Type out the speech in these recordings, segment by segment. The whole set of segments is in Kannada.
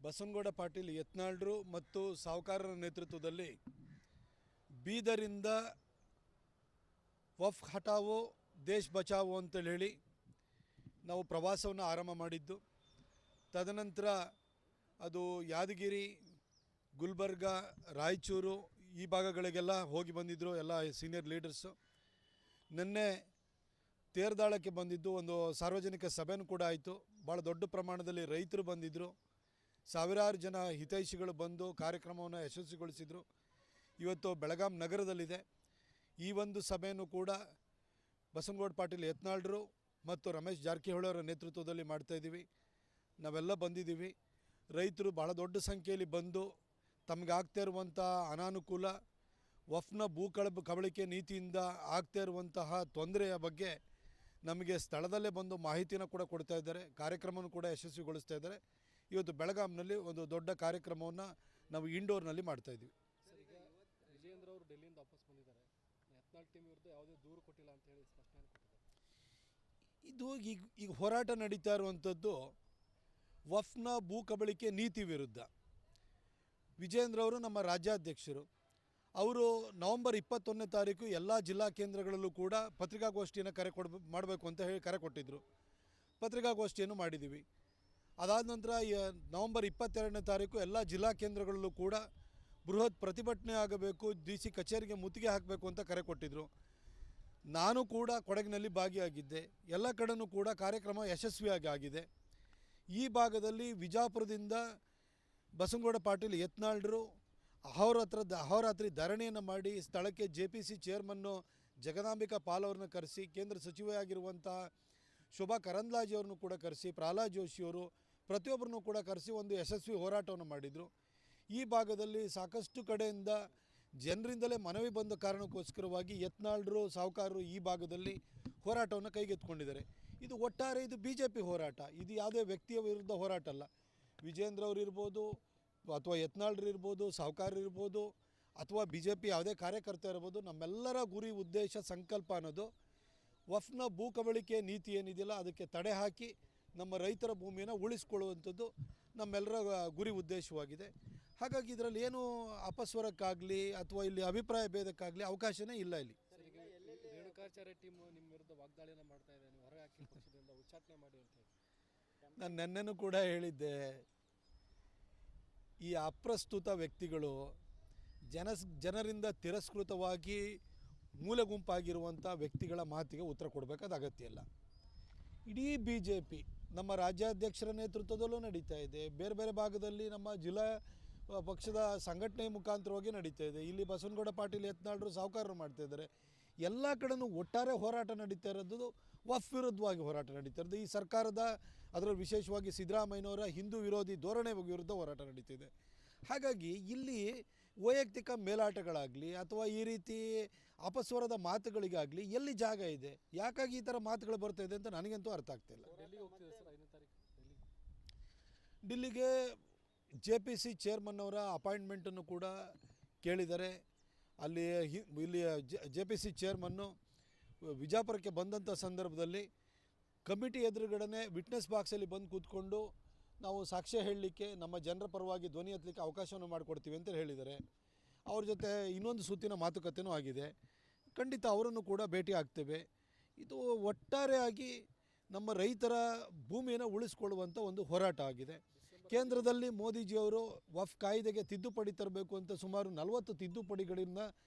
ಬಸನಗೌಡ ಪಾಟೀಲ್ ಯತ್ನಾಳ್ರು ಮತ್ತು ಸಾಹುಕಾರರ ನೇತೃತ್ವದಲ್ಲಿ ಬೀದರಿಂದ ವಫ್ ಹಟಾವೋ ದೇಶ್ ಬಚಾವೋ ಅಂತೇಳಿ ಹೇಳಿ ನಾವು ಪ್ರವಾಸವನ್ನು ಆರಂಭ ಮಾಡಿದ್ದು. ತದನಂತರ ಅದು ಯಾದಗಿರಿ, ಗುಲ್ಬರ್ಗ, ರಾಯಚೂರು ಈ ಭಾಗಗಳಿಗೆಲ್ಲ ಹೋಗಿ ಬಂದಿದ್ದರು ಎಲ್ಲ ಸೀನಿಯರ್ ಲೀಡರ್ಸು. ನಿನ್ನೆ ತೇರ್ದಾಳಕ್ಕೆ ಬಂದಿದ್ದು, ಒಂದು ಸಾರ್ವಜನಿಕ ಸಭೆನೂ ಕೂಡ ಆಯಿತು. ಭಾಳ ದೊಡ್ಡ ಪ್ರಮಾಣದಲ್ಲಿ ರೈತರು ಬಂದಿದ್ದರು, ಸಾವಿರಾರು ಜನ ಹಿತೈಷಿಗಳು ಬಂದು ಕಾರ್ಯಕ್ರಮವನ್ನು ಯಶಸ್ವಿಗೊಳಿಸಿದರು. ಇವತ್ತು ಬೆಳಗಾಂ ನಗರದಲ್ಲಿದೆ. ಈ ಒಂದು ಸಭೆಯನ್ನು ಕೂಡ ಬಸನಗೌಡ ಪಾಟೀಲ್ ಯತ್ನಾಳ್ರು ಮತ್ತು ರಮೇಶ್ ಜಾರಕಿಹೊಳಿ ಅವರ ನೇತೃತ್ವದಲ್ಲಿ ಮಾಡ್ತಾಯಿದ್ದೀವಿ. ನಾವೆಲ್ಲ ಬಂದಿದ್ದೀವಿ. ರೈತರು ಭಾಳ ದೊಡ್ಡ ಸಂಖ್ಯೆಯಲ್ಲಿ ಬಂದು ತಮಗೆ ಆಗ್ತಾ ಇರುವಂಥ ಅನಾನುಕೂಲ, ವಫ್ನ ಕಬಳಿಕೆ ನೀತಿಯಿಂದ ಆಗ್ತಾ ಇರುವಂತಹ ತೊಂದರೆಯ ಬಗ್ಗೆ ನಮಗೆ ಸ್ಥಳದಲ್ಲೇ ಬಂದು ಮಾಹಿತಿನ ಕೂಡ ಕೊಡ್ತಾ ಇದ್ದಾರೆ. ಕಾರ್ಯಕ್ರಮವನ್ನು ಕೂಡ ಯಶಸ್ವಿಗೊಳಿಸ್ತಾ ಇದ್ದಾರೆ. ಇವತ್ತು ಬೆಳಗಾಂನಲ್ಲಿ ಒಂದು ದೊಡ್ಡ ಕಾರ್ಯಕ್ರಮವನ್ನು ನಾವು ಇಂಡೋರ್ನಲ್ಲಿ ಮಾಡ್ತಾಯಿದ್ದೀವಿ. ಸರ್, ಈಗ ವಿಜಯೇಂದ್ರ ಅವರು ಡೆಲ್ಲಿಯಿಂದ ವಾಪಸ್ ಬಂದಿದ್ದಾರೆ. ಯತ್ನಾಳ್ ಟೀಮ್ ವಿರುದ್ಧ ಯಾವುದೇ ದೂರು ಕೊಟ್ಟಿಲ್ಲ ಅಂತ ಹೇಳಿ ಸ್ಪಷ್ಟನೆ ಕೊಟ್ಟಿದ್ದಾರೆ. ಇದು ಈಗ ಹೋರಾಟ ನಡೀತಾ ಇರುವಂಥದ್ದು ವಫ್ನ ಕಬಳಿಕೆ ನೀತಿ ವಿರುದ್ಧ. ವಿಜಯೇಂದ್ರ ಅವರು ನಮ್ಮ ರಾಜ್ಯಾಧ್ಯಕ್ಷರು. ಅವರು ನವಂಬರ್ 21ನೇ ತಾರೀಕು ಎಲ್ಲ ಜಿಲ್ಲಾ ಕೇಂದ್ರಗಳಲ್ಲೂ ಕೂಡ ಪತ್ರಿಕಾಗೋಷ್ಠಿಯನ್ನು ಮಾಡಬೇಕು ಅಂತ ಹೇಳಿ ಕರೆ ಕೊಟ್ಟಿದ್ದರು. ಪತ್ರಿಕಾಗೋಷ್ಠಿಯನ್ನು ಮಾಡಿದ್ದೀವಿ. ಅದಾದ ನಂತರ ನವಂಬರ್ 22ನೇ ತಾರೀಕು ಎಲ್ಲ ಜಿಲ್ಲಾ ಕೇಂದ್ರಗಳಲ್ಲೂ ಕೂಡ ಬೃಹತ್ ಪ್ರತಿಭಟನೆ ಆಗಬೇಕು, DC ಕಚೇರಿಗೆ ಮುತ್ತಿಗೆ ಹಾಕಬೇಕು ಅಂತ ಕರೆ ಕೊಟ್ಟಿದ್ದರು. ನಾನು ಕೂಡ ಕೊಡಗಿನಲ್ಲಿ ಭಾಗಿಯಾಗಿದ್ದೆ. ಎಲ್ಲ ಕಡೆಯೂ ಕೂಡ ಕಾರ್ಯಕ್ರಮ ಯಶಸ್ವಿಯಾಗಿ ಆಗಿದೆ. ಈ ಭಾಗದಲ್ಲಿ ವಿಜಾಪುರದಿಂದ ಬಸನಗೌಡ ಪಾಟೀಲ್ ಯತ್ನಾಳ್ರು ಅಹೋರಾತ್ರಿ ಧರಣಿಯನ್ನು ಮಾಡಿ ಸ್ಥಳಕ್ಕೆ JPC ಚೇರ್ಮನ್ನು ಜಗದಾಂಬಿಕಾ ಪಾಲ್ ಅವ್ರನ್ನ ಕರೆಸಿ, ಕೇಂದ್ರ ಸಚಿವೆಯಾಗಿರುವಂಥ ಶೋಭಾ ಕರಂದ್ಲಾಜೆಯವ್ರನ್ನೂ ಕೂಡ ಕರೆಸಿ, ಪ್ರಹ್ಲಾದ್ ಜೋಶಿಯವರು ಪ್ರತಿಯೊಬ್ಬರನ್ನು ಕೂಡ ಕರೆಸಿ ಒಂದು ಯಶಸ್ವಿ ಹೋರಾಟವನ್ನು ಮಾಡಿದರು. ಈ ಭಾಗದಲ್ಲಿ ಸಾಕಷ್ಟು ಕಡೆಯಿಂದ ಜನರಿಂದಲೇ ಮನವಿ ಬಂದ ಕಾರಣಕ್ಕೋಸ್ಕರವಾಗಿ ಯತ್ನಾಳ್ರು, ಸಾಹುಕಾರರು ಈ ಭಾಗದಲ್ಲಿ ಹೋರಾಟವನ್ನು ಕೈಗೆತ್ತಿಕೊಂಡಿದ್ದಾರೆ. ಇದು ಒಟ್ಟಾರೆ ಇದು BJP ಹೋರಾಟ. ಇದು ಯಾವುದೇ ವ್ಯಕ್ತಿಯ ವಿರುದ್ಧ ಹೋರಾಟ ಅಲ್ಲ. ವಿಜೇಂದ್ರ ಅವರು ಇರ್ಬೋದು, ಅಥವಾ ಯತ್ನಾಳ್ರು ಇರ್ಬೋದು, ಸಾಹುಕಾರರು ಇರ್ಬೋದು, ಅಥವಾ BJP ಯಾವುದೇ ಕಾರ್ಯಕರ್ತ ಇರ್ಬೋದು, ನಮ್ಮೆಲ್ಲರ ಗುರಿ, ಉದ್ದೇಶ, ಸಂಕಲ್ಪ ಅನ್ನೋದು ವಫ್ನ ಕಬಳಿಕೆ ನೀತಿ ಏನಿದೆಯಲ್ಲ ಅದಕ್ಕೆ ತಡೆ ಹಾಕಿ ನಮ್ಮ ರೈತರ ಭೂಮಿಯನ್ನು ಉಳಿಸ್ಕೊಳ್ಳುವಂಥದ್ದು ನಮ್ಮೆಲ್ಲರ ಗುರಿ ಉದ್ದೇಶವಾಗಿದೆ. ಹಾಗಾಗಿ ಇದರಲ್ಲಿ ಏನು ಅಪಸ್ವರಕ್ಕಾಗಲಿ ಅಥವಾ ಇಲ್ಲಿ ಅಭಿಪ್ರಾಯ ಭೇದಕ್ಕಾಗಲಿ ಅವಕಾಶನೇ ಇಲ್ಲ. ಇಲ್ಲಿ ರೇಣುಕಾಚಾರ್ಯ ಟೀಮ್ ನಿಮ್ಮ ವಿರುದ್ಧ ವಾಗ್ದಾಳಿಯನ್ನು ಮಾಡ್ತಾ ಇದೆ, ನೀವು ಹೊರಗೆ ಹಾಕಿ ಪಕ್ಷದಿಂದ ಉಚ್ಚಾಟನೆ ಮಾಡಿ ಅಂತ ಹೇಳಿ. ನಾನು ನೆನ್ನೆನೂ ಕೂಡ ಹೇಳಿದ್ದೆ, ಈ ಅಪ್ರಸ್ತುತ ವ್ಯಕ್ತಿಗಳು ಜನರಿಂದ ತಿರಸ್ಕೃತವಾಗಿ ಮೂಲೆ ಗುಂಪಾಗಿರುವಂಥ ವ್ಯಕ್ತಿಗಳ ಮಾತಿಗೆ ಉತ್ತರ ಕೊಡಬೇಕಾದ ಅಗತ್ಯ ಇಲ್ಲ. ಇಡೀ BJP ನಮ್ಮ ರಾಜ್ಯಾಧ್ಯಕ್ಷರ ನೇತೃತ್ವದಲ್ಲೂ ನಡೀತಾ ಇದೆ. ಬೇರೆ ಬೇರೆ ಭಾಗದಲ್ಲಿ ನಮ್ಮ ಜಿಲ್ಲಾ ಪಕ್ಷದ ಸಂಘಟನೆ ಮುಖಾಂತರವಾಗಿ ನಡೀತಾ ಇದೆ. ಇಲ್ಲಿ ಬಸನಗೌಡ ಪಾಟೀಲ್ ಯತ್ನಾಳ್ರು ಸಾಹುಕಾರರು ಮಾಡ್ತಾಯಿದ್ದಾರೆ. ಎಲ್ಲ ಕಡೆಯೂ ಒಟ್ಟಾರೆ ಹೋರಾಟ ನಡೀತಾ ಇರೋದು ವಫ್ ವಿರುದ್ಧವಾಗಿ ಹೋರಾಟ ನಡೀತಾ ಇರೋದು. ಈ ಸರ್ಕಾರದ ಅದರಲ್ಲಿ ವಿಶೇಷವಾಗಿ ಸಿದ್ದರಾಮಯ್ಯನವರ ಹಿಂದೂ ವಿರೋಧಿ ಧೋರಣೆ ವಿರುದ್ಧ ಹೋರಾಟ ನಡೀತಿದೆ. ಹಾಗಾಗಿ ಇಲ್ಲಿ ವೈಯಕ್ತಿಕ ಮೇಲಾಟಗಳಾಗಲಿ ಅಥವಾ ಈ ರೀತಿ ಅಪಸ್ವರದ ಮಾತುಗಳಿಗಾಗಲಿ ಎಲ್ಲಿ ಜಾಗ ಇದೆ? ಯಾಕಾಗಿ ಈ ಥರ ಮಾತುಗಳು ಬರ್ತಾಯಿದೆ ಅಂತ ನನಗಂತೂ ಅರ್ಥ ಆಗ್ತಾಯಿಲ್ಲ. ಡೆಲ್ಲಿಗೆ JPC ಚೇರ್ಮನ್ ಅವರ ಅಪಾಯಿಂಟ್ಮೆಂಟನ್ನು ಕೂಡ ಕೇಳಿದ್ದಾರೆ. ಇಲ್ಲಿ JPC ಚೇರ್ಮನ್ನು ವಿಜಾಪುರಕ್ಕೆ ಬಂದಂಥ ಸಂದರ್ಭದಲ್ಲಿ ಕಮಿಟಿ ಎದುರುಗಡೆ ವಿಟ್ನೆಸ್ ಬಾಕ್ಸಲ್ಲಿ ಬಂದು ಕೂತ್ಕೊಂಡು ನಾವು ಸಾಕ್ಷ್ಯ ಹೇಳಲಿಕ್ಕೆ, ನಮ್ಮ ಜನರ ಪರವಾಗಿ ಧ್ವನಿ ಎತ್ತಲಿಕ್ಕೆ ಅವಕಾಶವನ್ನು ಮಾಡಿಕೊಡ್ತೀವಿ ಅಂತ ಹೇಳಿದ್ದಾರೆ. ಅವ್ರ ಜೊತೆ ಇನ್ನೊಂದು ಸುತ್ತಿನ ಮಾತುಕತೆಯೂ ಆಗಿದೆ. ಖಂಡಿತ ಅವರನ್ನು ಕೂಡ ಭೇಟಿ ಆಗ್ತೇವೆ. ಇದು ಒಟ್ಟಾರೆಯಾಗಿ ನಮ್ಮ ರೈತರ ಭೂಮಿಯನ್ನು ಉಳಿಸ್ಕೊಳ್ಳುವಂಥ ಒಂದು ಹೋರಾಟ ಆಗಿದೆ. ಕೇಂದ್ರದಲ್ಲಿ ಮೋದಿಜಿಯವರು ವಫ್ ಕಾಯ್ದೆಗೆ ತಿದ್ದುಪಡಿ ತರಬೇಕು ಅಂತ ಸುಮಾರು 40 ತಿದ್ದುಪಡಿಗಳಿಂದ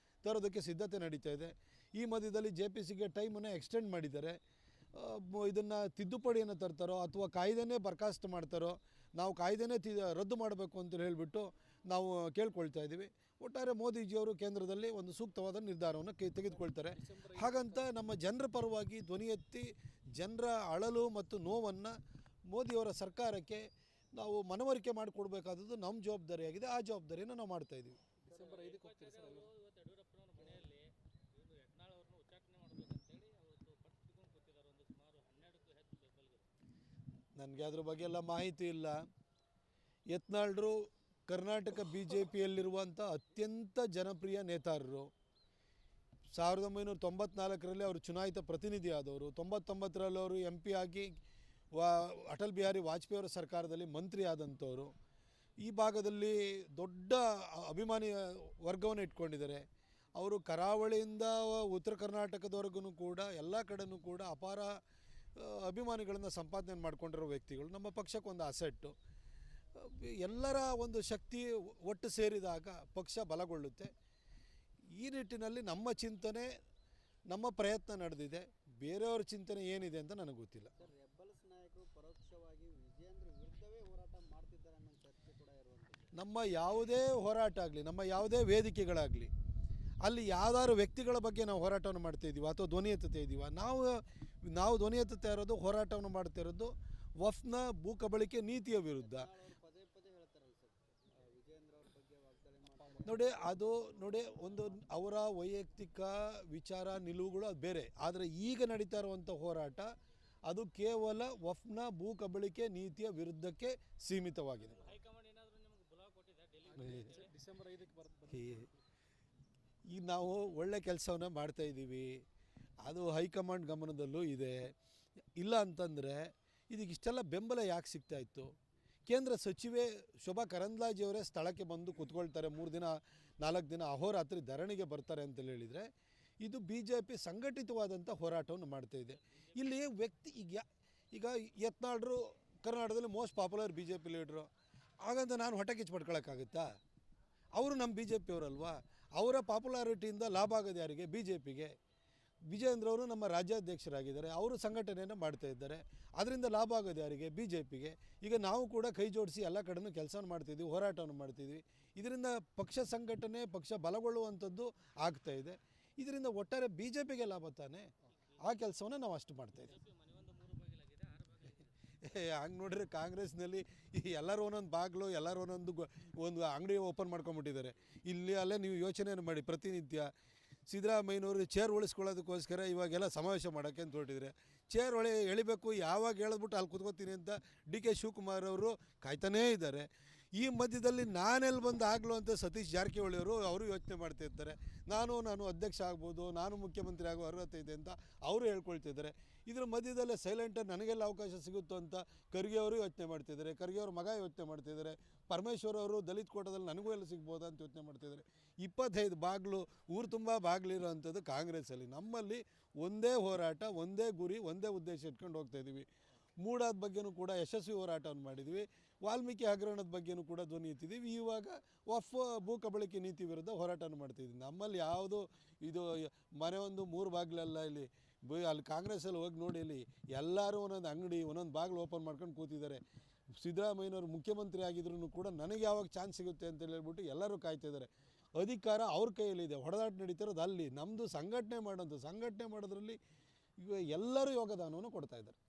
ತರೋದಕ್ಕೆ ಸಿದ್ಧತೆ ನಡೀತಾ ಇದೆ. ಈ ಮಧ್ಯದಲ್ಲಿ JPCಗೆ ಟೈಮನ್ನು ಎಕ್ಸ್ಟೆಂಡ್ ಮಾಡಿದ್ದಾರೆ. ಇದನ್ನು ತಿದ್ದುಪಡಿಯನ್ನು ತರ್ತಾರೋ ಅಥವಾ ಕಾಯ್ದೆನೇ ಬರ್ಖಾಸ್ತು ಮಾಡ್ತಾರೋ, ನಾವು ಕಾಯ್ದೆನೇ ರದ್ದು ಮಾಡಬೇಕು ಅಂತ ಹೇಳಿಬಿಟ್ಟು ನಾವು ಕೇಳ್ಕೊಳ್ತಾ ಇದ್ದೀವಿ. ಒಟ್ಟಾರೆ ಮೋದಿಜಿಯವರು ಕೇಂದ್ರದಲ್ಲಿ ಒಂದು ಸೂಕ್ತವಾದ ನಿರ್ಧಾರವನ್ನು ತೆಗೆದುಕೊಳ್ತಾರೆ. ಹಾಗಂತ ನಮ್ಮ ಜನರ ಪರವಾಗಿ ಧ್ವನಿ ಎತ್ತಿ ಜನರ ಅಳಲು ಮತ್ತು ನೋವನ್ನು ಮೋದಿಯವರ ಸರ್ಕಾರಕ್ಕೆ ನಾವು ಮನವರಿಕೆ ಮಾಡಿಕೊಡ್ಬೇಕಾದದ್ದು ನಮ್ಮ ಜವಾಬ್ದಾರಿಯಾಗಿದೆ. ಆ ಜವಾಬ್ದಾರಿಯನ್ನು ನಾವು ಮಾಡ್ತಾಯಿದ್ದೀವಿ. ಡಿಸೆಂಬರ್ 5ಕ್ಕೆ ಹೋಗ್ತೀರಿ ಸರ್? ನನಗೆ ಅದ್ರ ಬಗ್ಗೆ ಎಲ್ಲ ಮಾಹಿತಿ ಇಲ್ಲ. ಯತ್ನಾಳ್ರು ಕರ್ನಾಟಕ BJPಯಲ್ಲಿರುವಂಥ ಅತ್ಯಂತ ಜನಪ್ರಿಯ ನೇತಾರರು. 1994ರಲ್ಲಿ ಅವರು ಚುನಾಯಿತ ಪ್ರತಿನಿಧಿ ಆದವರು. 99ರಲ್ಲಿ ಅವರು MP ಆಗಿ ಅಟಲ್ ಬಿಹಾರಿ ವಾಜಪೇಯಿ ಅವರ ಸರ್ಕಾರದಲ್ಲಿ ಮಂತ್ರಿ ಆದಂಥವರು. ಈ ಭಾಗದಲ್ಲಿ ದೊಡ್ಡ ಅಭಿಮಾನಿ ವರ್ಗವನ್ನು ಇಟ್ಕೊಂಡಿದ್ದಾರೆ. ಅವರು ಕರಾವಳಿಯಿಂದ ಉತ್ತರ ಕರ್ನಾಟಕದವರೆಗೂ ಕೂಡ ಎಲ್ಲ ಕಡೆಯೂ ಕೂಡ ಅಪಾರ ಅಭಿಮಾನಿಗಳನ್ನು ಸಂಪಾದನೆ ಮಾಡಿಕೊಂಡಿರೋ ವ್ಯಕ್ತಿಗಳು. ನಮ್ಮ ಪಕ್ಷಕ್ಕೊಂದು ಅಸೆಟ್ಟು. ಎಲ್ಲರ ಒಂದು ಶಕ್ತಿ ಒಟ್ಟು ಸೇರಿದಾಗ ಪಕ್ಷ ಬಲಗೊಳ್ಳುತ್ತೆ. ಈ ನಿಟ್ಟಿನಲ್ಲಿ ನಮ್ಮ ಚಿಂತನೆ, ನಮ್ಮ ಪ್ರಯತ್ನ ನಡೆದಿದೆ. ಬೇರೆಯವ್ರ ಚಿಂತನೆ ಏನಿದೆ ಅಂತ ನನಗೆ ಗೊತ್ತಿಲ್ಲ. ರೆಬಲ್ಸ್ ನಾಯಕರು ಪರೋಕ್ಷವಾಗಿ ವಿಜೇಂದ್ರ ವಿರುದ್ಧವೇ ಹೋರಾಟ ಮಾಡ್ತಿದ್ದಾರೆ ಅನ್ನೋ ಚರ್ಚೆ ಕೂಡ ಇರುವಂಥದ್ದು. ನಮ್ಮ ಯಾವುದೇ ಹೋರಾಟ ಆಗಲಿ, ನಮ್ಮ ಯಾವುದೇ ವೇದಿಕೆಗಳಾಗಲಿ, ಅಲ್ಲಿ ಯಾವ್ದಾದ್ರು ವ್ಯಕ್ತಿಗಳ ಬಗ್ಗೆ ನಾವು ಹೋರಾಟವನ್ನು ಮಾಡ್ತಾಯಿದ್ದೀವಿ ಅಥವಾ ಧ್ವನಿ ಎತ್ತುತ್ತಾ ಇದ್ದೀವ, ನಾವು ಧ್ವನಿ ಎತ್ತುತ್ತಾ ಇರೋದು, ಹೋರಾಟವನ್ನು ಮಾಡ್ತಾ ಇರೋದು ವಫ್ನ ಭೂ ಕಬಳಿಕೆ ನೀತಿಯ ವಿರುದ್ಧ. ಪದೇ ಪದೇ ಹೇಳ್ತಾರಲ್ಲ ಸರ್, ವಿಜೇಂದ್ರ ಅವ್ರ ಬಗ್ಗೆ ವಾಗ್ದಾಳಿ ನೋಡಿ ಒಂದು ಅವರ ವೈಯಕ್ತಿಕ ವಿಚಾರ ನಿಲುವುಗಳು ಅದು ಬೇರೆ. ಆದರೆ ಈಗ ನಡೀತಾ ಇರುವಂಥ ಹೋರಾಟ ಅದು ಕೇವಲ ವಫ್ನ ಭೂ ಕಬಳಿಕೆ ನೀತಿಯ ವಿರುದ್ಧಕ್ಕೆ ಸೀಮಿತವಾಗಿದೆ. ಡಿಸೆಂಬರ್ 5ಕ್ಕೆ ಈಗ ನಾವು ಒಳ್ಳೆ ಕೆಲಸವನ್ನು ಮಾಡ್ತಾಯಿದ್ದೀವಿ, ಅದು ಹೈಕಮಾಂಡ್ ಗಮನದಲ್ಲೂ ಇದೆ. ಇಲ್ಲ ಅಂತಂದರೆ ಇದಕ್ಕೆ ಇಷ್ಟೆಲ್ಲ ಬೆಂಬಲ ಯಾಕೆ ಸಿಗ್ತಾಯಿತ್ತು? ಕೇಂದ್ರ ಸಚಿವೆ ಶೋಭಾ ಕರಂದ್ಲಾಜೆಯವರೇ ಸ್ಥಳಕ್ಕೆ ಬಂದು ಕೂತ್ಕೊಳ್ತಾರೆ, 3 ದಿನ 4 ದಿನ ಅಹೋರಾತ್ರಿ ಧರಣಿಗೆ ಬರ್ತಾರೆ ಅಂತೇಳಿ ಹೇಳಿದರೆ ಇದು BJP ಸಂಘಟಿತವಾದಂಥ ಹೋರಾಟವನ್ನು ಮಾಡ್ತಾಯಿದೆ. ಇಲ್ಲಿ ವ್ಯಕ್ತಿ ಈಗ ಯತ್ನಾಳರು ಕರ್ನಾಟಕದಲ್ಲಿ ಮೋಸ್ಟ್ ಪಾಪ್ಯುಲರ್ BJP ಲೀಡ್ರು. ಹಾಗಂತ ನಾನು ಹೊಟ್ಟೆ ಕಿಚ್ಚು ಪಡ್ಕೊಳ್ಳೋಕ್ಕಾಗುತ್ತಾ? ಅವರು ನಮ್ಮ BJP ಅವರಲ್ವಾ? ಅವರ ಪಾಪ್ಯುಲಾರಿಟಿಯಿಂದ ಲಾಭ ಆಗೋದು ಯಾರಿಗೆ? BJPಗೆ. ವಿಜೇಂದ್ರ ಅವರು ನಮ್ಮ ರಾಜ್ಯಾಧ್ಯಕ್ಷರಾಗಿದ್ದಾರೆ, ಅವರು ಸಂಘಟನೆಯನ್ನು ಮಾಡ್ತಾ ಇದ್ದಾರೆ. ಅದರಿಂದ ಲಾಭ ಆಗೋದು ಯಾರಿಗೆ? BJPಗೆ. ಈಗ ನಾವು ಕೂಡ ಕೈ ಜೋಡಿಸಿ ಎಲ್ಲ ಕಡೆಯೂ ಕೆಲಸ ಮಾಡ್ತಿದ್ವಿ, ಹೋರಾಟವನ್ನು ಮಾಡ್ತಿದ್ವಿ. ಇದರಿಂದ ಪಕ್ಷ ಸಂಘಟನೆ, ಪಕ್ಷ ಬಲಗೊಳ್ಳುವಂಥದ್ದು ಆಗ್ತಾಯಿದೆ. ಇದರಿಂದ ಒಟ್ಟಾರೆ BJPಗೆ ಲಾಭ ತಾನೆ. ಆ ಕೆಲಸವನ್ನು ನಾವು ಅಷ್ಟು ಮಾಡ್ತಾಯಿದ್ದೀವಿ. ಹಂಗೆ ನೋಡಿದ್ರೆ ಕಾಂಗ್ರೆಸ್ನಲ್ಲಿ ಎಲ್ಲರೂ ಒಂದೊಂದು ಬಾಗಿಲು, ಎಲ್ಲರೂ ಒಂದು ಅಂಗಡಿ ಓಪನ್ ಮಾಡ್ಕೊಂಬಿಟ್ಟಿದ್ದಾರೆ. ಇಲ್ಲಿ ಅಲ್ಲೇ ನೀವು ಯೋಚನೆ ಮಾಡಿ, ಪ್ರತಿನಿತ್ಯ ಸಿದ್ದರಾಮಯ್ಯನವರು ಚೇರ್ ಉಳಿಸ್ಕೊಳ್ಳೋದಕ್ಕೋಸ್ಕರ ಇವಾಗೆಲ್ಲ ಸಮಾವೇಶ ಮಾಡೋಕ್ಕೆ ಅಂತ ಹೊರಟಿದ್ದಾರೆ. ಚೇರ್ ಎಳಿಬೇಕು, ಯಾವಾಗ ಹೇಳಿದ್ಬಿಟ್ಟು ಅಲ್ಲಿ ಕೂತ್ಕೋತೀನಿ ಅಂತ DK ಶಿವಕುಮಾರ್ ಅವರು ಕಾಯ್ತಾನೇ ಇದ್ದಾರೆ. ಈ ಮಧ್ಯದಲ್ಲಿ ನಾನೆಲ್ಲಿ ಬಂದು ಆಗಲು ಅಂತ ಸತೀಶ್ ಜಾರಕಿಹೊಳಿ ಅವರು ಯೋಚನೆ ಮಾಡ್ತಾ ಇರ್ತಾರೆ. ನಾನು ಅಧ್ಯಕ್ಷ ಆಗ್ಬೋದು, ನಾನು ಮುಖ್ಯಮಂತ್ರಿ ಆಗೋ ಅರ್ಹತೆ ಇದೆ ಅಂತ ಅವರು ಹೇಳ್ಕೊಳ್ತಿದ್ದಾರೆ. ಇದರ ಮಧ್ಯದಲ್ಲೇ ಸೈಲೆಂಟಾಗಿ ನನಗೆಲ್ಲ ಅವಕಾಶ ಸಿಗುತ್ತೋ ಅಂತ ಖರ್ಗೆ ಅವರು ಯೋಚನೆ ಮಾಡ್ತಿದ್ದಾರೆ, ಖರ್ಗೆ ಅವ್ರ ಮಗ ಯೋಚನೆ ಮಾಡ್ತಿದ್ದಾರೆ, ಪರಮೇಶ್ವರ್ ಅವರು ದಲಿತ ಕೋಟದಲ್ಲಿ ನನಗೂ ಎಲ್ಲ ಸಿಗ್ಬೋದಾ ಅಂತ ಯೋಚನೆ ಮಾಡ್ತಿದ್ದಾರೆ. 25 ಬಾಗಿಲು, ಊರು ತುಂಬ ಬಾಗಿಲಿರೋ ಅಂಥದ್ದು ಕಾಂಗ್ರೆಸ್ಸಲ್ಲಿ. ನಮ್ಮಲ್ಲಿ ಒಂದೇ ಹೋರಾಟ, ಒಂದೇ ಗುರಿ, ಒಂದೇ ಉದ್ದೇಶ ಇಟ್ಕೊಂಡು ಹೋಗ್ತಾಯಿದ್ದೀವಿ. ಮೂಡಾದ ಬಗ್ಗೆನೂ ಕೂಡ ಯಶಸ್ವಿ ಹೋರಾಟವನ್ನು ಮಾಡಿದ್ವಿ. ವಾಲ್ಮೀಕಿ ಹಗರಣದ ಬಗ್ಗೆನೂ ಕೂಡ ಧ್ವನಿ ಎತ್ತಿದ್ದೀವಿ. ಇವಾಗ ವಫ್ ಭೂ ಕಬಳಿಕೆ ನೀತಿ ವಿರುದ್ಧ ಹೋರಾಟವನ್ನು ಮಾಡ್ತಿದ್ದೀವಿ. ನಮ್ಮಲ್ಲಿ ಯಾವುದು ಇದು ಮನೆ ಒಂದು 3 ಬಾಗಿಲಲ್ಲ. ಇಲ್ಲಿ ಅಲ್ಲಿ ಕಾಂಗ್ರೆಸ್ಸಲ್ಲಿ ಹೋಗಿ ನೋಡಿ, ಇಲ್ಲಿ ಎಲ್ಲರೂ ಒಂದೊಂದು ಅಂಗಡಿ, ಒಂದೊಂದು ಬಾಗಿಲು ಓಪನ್ ಮಾಡ್ಕೊಂಡು ಕೂತಿದ್ದಾರೆ. ಸಿದ್ದರಾಮಯ್ಯನವರು ಮುಖ್ಯಮಂತ್ರಿ ಆಗಿದ್ರು ಕೂಡ ನನಗೆ ಯಾವಾಗ ಚಾನ್ಸ್ ಸಿಗುತ್ತೆ ಅಂತ ಹೇಳ್ಬಿಟ್ಟು ಎಲ್ಲರೂ ಕಾಯ್ತಿದ್ದಾರೆ. ಅಧಿಕಾರ ಅವ್ರ ಕೈಯಲ್ಲಿದೆ, ಹೊಡೆದಾಟ ನಡೀತಿರೋದು ಅಲ್ಲಿ. ನಮ್ಮದು ಸಂಘಟನೆ ಮಾಡೋದು, ಸಂಘಟನೆ ಮಾಡೋದ್ರಲ್ಲಿ ಎಲ್ಲರೂ ಯೋಗದಾನವನ್ನು ಕೊಡ್ತಾಯಿದ್ದಾರೆ.